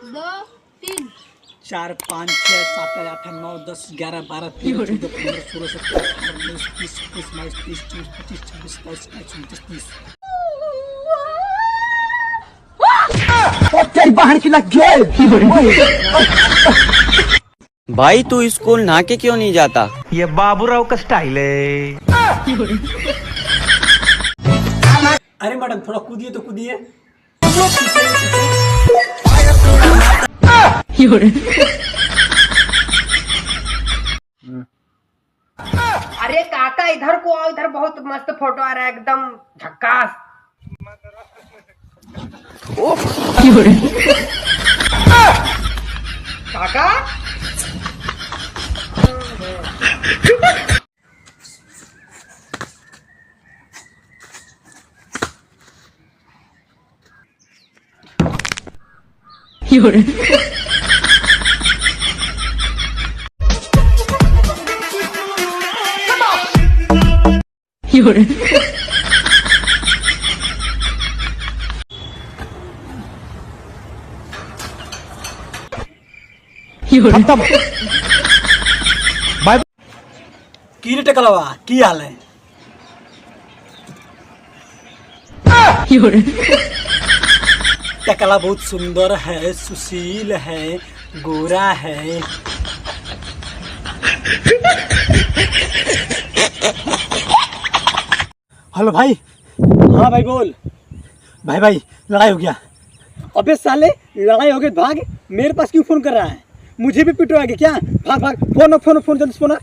2 3 4 5 6 7 8 9 10 11 12 13 14 15 16 17 18 19 20 21 22 23 24 25 26 27 28 29 तेरी बहन की लग भाई तू स्कूल नहा के क्यों नहीं जाता? ये बाबूराव का स्टाइल है। अरे मैडम थोड़ा कूदिए तो कूदिए। अरे काका इधर को आओ, इधर बहुत मस्त फोटो आ रहा है, एकदम झक्कास। काका की रे टकलवा की हाल है? टकला बहुत सुंदर है, सुशील है, गोरा है। हेलो भाई। हाँ भाई बोल। भाई लड़ाई हो गया। अबे साले लड़ाई हो गई, भाग। मेरे पास क्यों फोन कर रहा है? मुझे भी पिटवाएगा क्या? भाग फोन जल्दी फोन।